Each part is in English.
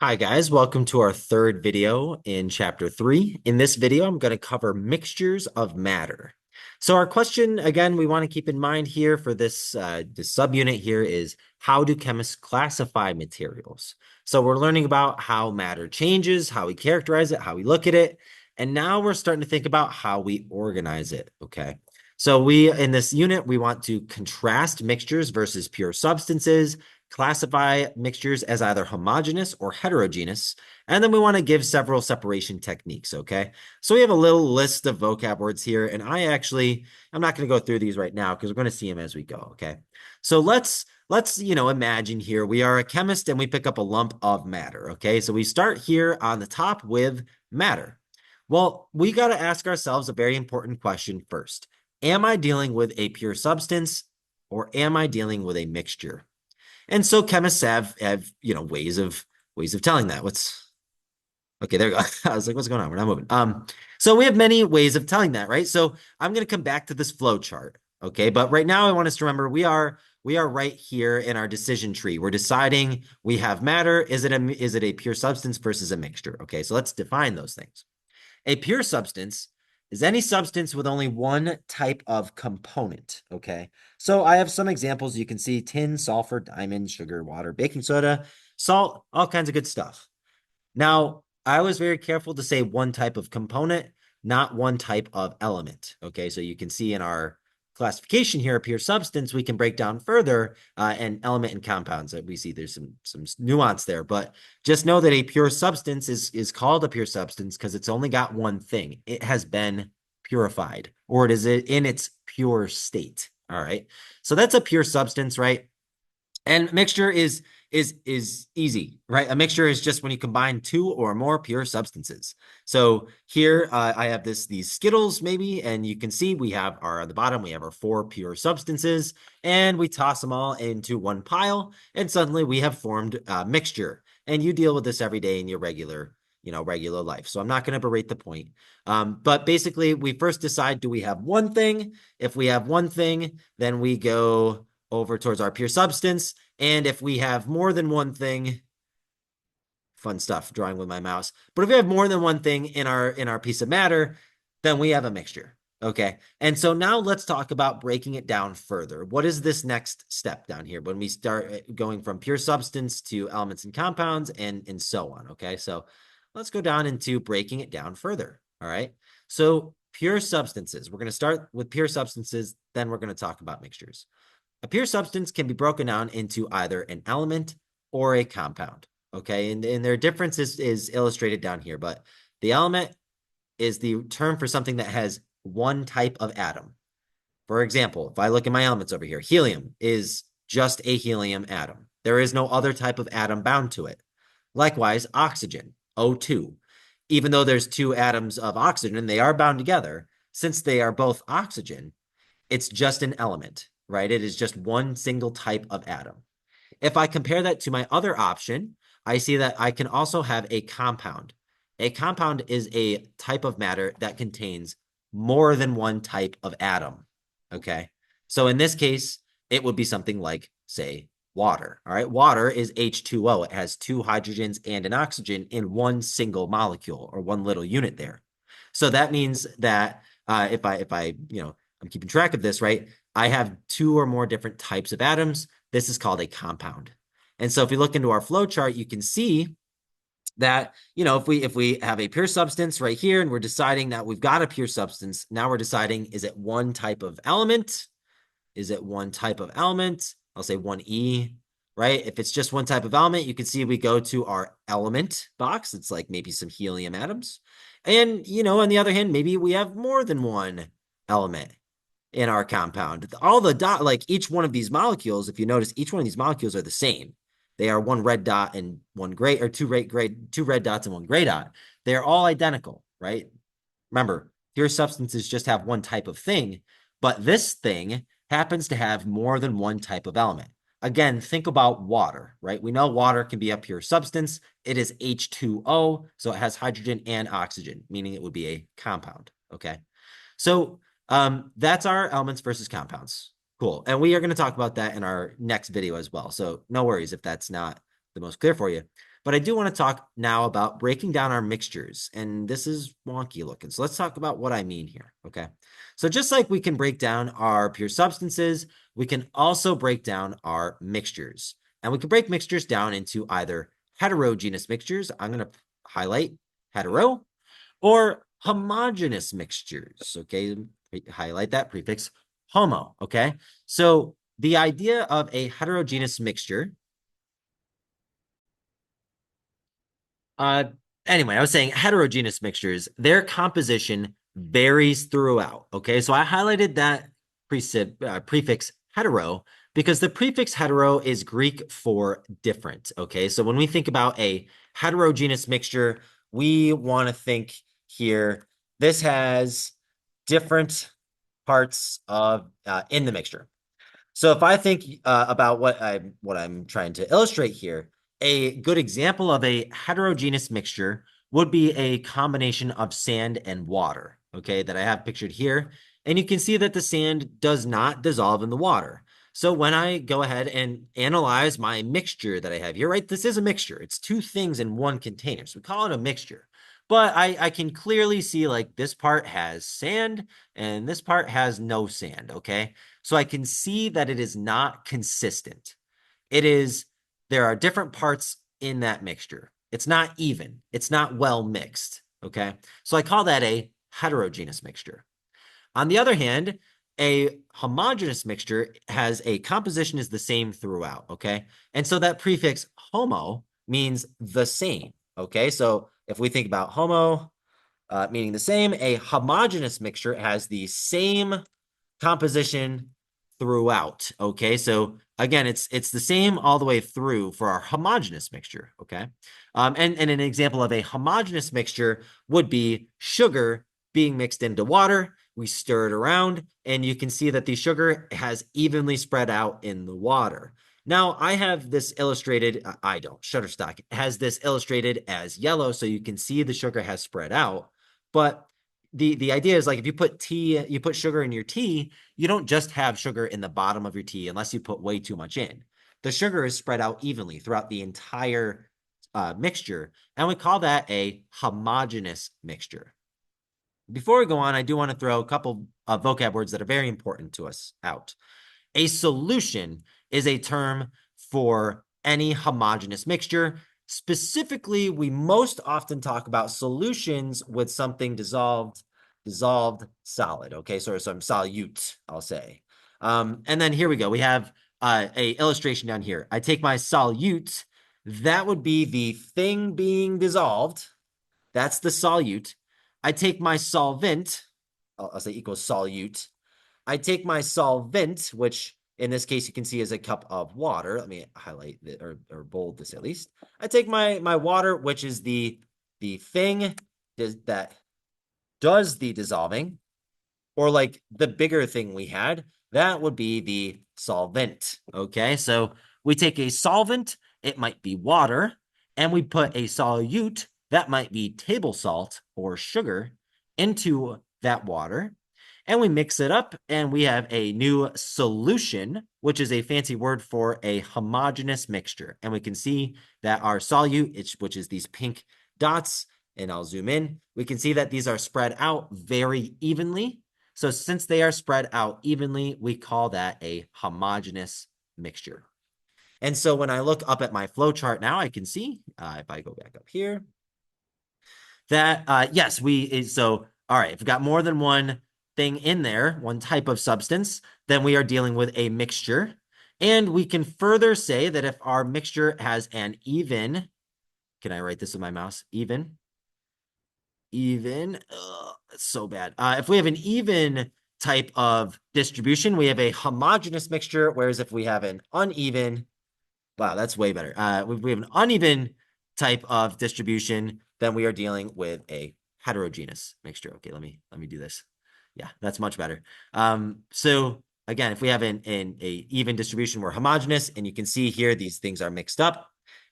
Hi guys, welcome to our third video in chapter 3. In this video, I'm going to cover mixtures of matter. So our question, again, we want to keep in mind here for this subunit here is how do chemists classify materials? So we're learning about how matter changes, how we characterize it, how we look at it, and now we're starting to think about how we organize it, okay? So in this unit, we want to contrast mixtures versus pure substances, classify mixtures as either homogeneous or heterogeneous, and then we want to give several separation techniques, okay? So we have a little list of vocab words here, and I'm not going to go through these right now because we're going to see them as we go, okay? So let's imagine here we are a chemist and we pick up a lump of matter, okay? So we start here on the top with matter. Well, we got to ask ourselves a very important question first. Am I dealing with a pure substance or am I dealing with a mixture? And so chemists have ways of telling that. What's okay, there we go. I was like, what's going on? We're not moving. So we have many ways of telling that, right? So I'm going to come back to this flow chart. Okay, but right now I want us to remember we are right here in our decision tree. We're deciding we have matter. Is it a pure substance versus a mixture? Okay, so let's define those things. A pure substance is any substance with only one type of component, okay? So I have some examples. You can see tin, sulfur, diamond, sugar, water, baking soda, salt, all kinds of good stuff. Now, I was very careful to say one type of component, not one type of element. Okay, so you can see in our classification here, a pure substance, we can break down further and element and compounds that we see there's some nuance there, but just know that a pure substance is called a pure substance because it's only got one thing. It has been purified, or it is in its pure state. All right, so that's a pure substance, right? And mixture is easy, right? A mixture is just when you combine two or more pure substances. So here I have these Skittles maybe, and you can see we have our on the bottom we have our four pure substances, and we toss them all into one pile, and suddenly we have formed a mixture. And you deal with this every day in your regular life. So I'm not going to berate the point. But basically, we first decide, do we have one thing? If we have one thing, then we go over towards our pure substance. And if we have more than one thing, fun stuff drawing with my mouse. But if we have more than one thing in our piece of matter, then we have a mixture. Okay. And so now let's talk about breaking it down further. What is this next step down here when we start going from pure substance to elements and compounds and so on? Okay. So let's go down into breaking it down further. All right. So pure substances, we're going to start with pure substances, then we're going to talk about mixtures. A pure substance can be broken down into either an element or a compound. Okay, and their difference is illustrated down here, but the element is the term for something that has one type of atom. For example, if I look at my elements over here, helium is just a helium atom. There is no other type of atom bound to it. Likewise, oxygen, O2. Even though there's two atoms of oxygen and they are bound together, since they are both oxygen, it's just an element, right? It is just one single type of atom. If I compare that to my other option, I see that I can also have a compound. A compound is a type of matter that contains more than one type of atom. Okay. So in this case, it would be something like, say, water. All right. Water is H2O. It has two hydrogens and an oxygen in one single molecule or one little unit there. So that means that if I I'm keeping track of this, right? I have two or more different types of atoms. This is called a compound. And so if we look into our flow chart, you can see that, if we have a pure substance right here and we're deciding that we've got a pure substance, now we're deciding, is it one type of element? Is it one type of element? I'll say 1E, right? If it's just one type of element, you can see we go to our element box. It's like maybe some helium atoms. And, on the other hand, maybe we have more than one element in our compound. All the like each one of these molecules, if you notice, each one of these molecules are the same. They are one red dot and one gray, or two red dots and one gray dot. They're all identical, right? Remember, pure substances just have one type of thing, but this thing happens to have more than one type of element. Again, think about water, right? We know water can be a pure substance. It is H2O, so it has hydrogen and oxygen, meaning it would be a compound, okay? So that's our elements versus compounds. Cool. And we are going to talk about that in our next video as well. So no worries if that's not the most clear for you. But I do want to talk now about breaking down our mixtures. And this is wonky looking. So let's talk about what I mean here. Okay. So just like we can break down our pure substances, we can also break down our mixtures. And we can break mixtures down into either heterogeneous mixtures. I'm going to highlight hetero, or homogeneous mixtures. Okay. Highlight that prefix homo. Okay. So the idea of a heterogeneous mixture. Anyway, I was saying heterogeneous mixtures, their composition varies throughout. Okay, so I highlighted that prefix hetero because the prefix hetero is Greek for different. Okay, so when we think about a heterogeneous mixture, we want to think here, this has different parts of in the mixture. So if I think about what I'm trying to illustrate here, a good example of a heterogeneous mixture would be a combination of sand and water, okay, that I have pictured here. And you can see that the sand does not dissolve in the water. So when I go ahead and analyze my mixture that I have here, right, this is a mixture. It's two things in one container. So we call it a mixture. But I can clearly see like this part has sand and this part has no sand, okay? So I can see that it is not consistent. There are different parts in that mixture. It's not even, it's not well mixed. Okay. So I call that a heterogeneous mixture. On the other hand, a homogeneous mixture has a composition is the same throughout. Okay. And so that prefix homo means the same. Okay. So if we think about homo, meaning the same, a homogeneous mixture has the same composition throughout. Okay, so again, it's the same all the way through for our homogeneous mixture. Okay, and an example of a homogeneous mixture would be sugar being mixed into water. We stir it around, and you can see that the sugar has evenly spread out in the water. Now, I have this illustrated, I don't, Shutterstock has this illustrated as yellow, so you can see the sugar has spread out. But the idea is like if you put sugar in your tea, you don't just have sugar in the bottom of your tea unless you put way too much in. The sugar is spread out evenly throughout the entire mixture, and we call that a homogeneous mixture. Before we go on, I do want to throw a couple of vocab words that are very important to us out. A solution is a term for any homogeneous mixture. Specifically, we most often talk about solutions with something dissolved solid. Okay, so some solute, I'll say. And then here we go. We have a illustration down here. I take my solute. That would be the thing being dissolved. That's the solute. I take my solvent. I'll say equals solute. I take my solvent, which in this case you can see is a cup of water. Let me highlight it or bold this at least. I take my water, which is the thing that does the dissolving, or like the bigger thing we had, that would be the solvent. Okay, so we take a solvent, it might be water, and we put a solute, that might be table salt or sugar, into that water, and we mix it up, and we have a new solution, which is a fancy word for a homogeneous mixture. And we can see that our solute, which is these pink dots, and I'll zoom in, we can see that these are spread out very evenly. So since they are spread out evenly, we call that a homogeneous mixture. And so when I look up at my flow chart now, I can see, if I go back up here, that, yes, all right, if we've got more than one thing in there, one type of substance, then we are dealing with a mixture. And we can further say that if our mixture has an even, can I write this with my mouse? Even, it's so bad. If we have an even type of distribution, we have a homogeneous mixture, whereas if we have an uneven, wow, that's way better. If we have an uneven type of distribution, then we are dealing with a heterogeneous mixture. Okay, let me do this. Yeah, that's much better. So again, if we have an even distribution, we're homogeneous, and you can see here these things are mixed up.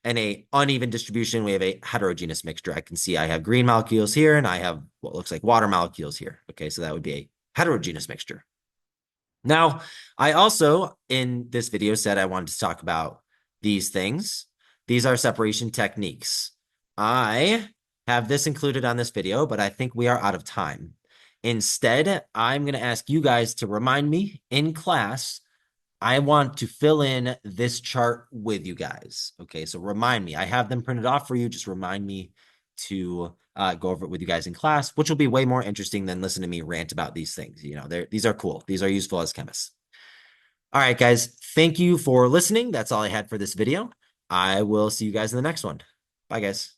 And a uneven distribution, we have a heterogeneous mixture. I can see I have green molecules here, and I have what looks like water molecules here. Okay, so that would be a heterogeneous mixture. Now, I also, in this video, said I wanted to talk about these things. These are separation techniques. I have this included on this video, but I think we are out of time. Instead, I'm going to ask you guys to remind me in class. I want to fill in this chart with you guys. Okay, so remind me. I have them printed off for you. Just remind me to go over it with you guys in class, which will be way more interesting than listen to me rant about these things. You know, these are cool. These are useful as chemists. All right, guys. Thank you for listening. That's all I had for this video. I will see you guys in the next one. Bye, guys.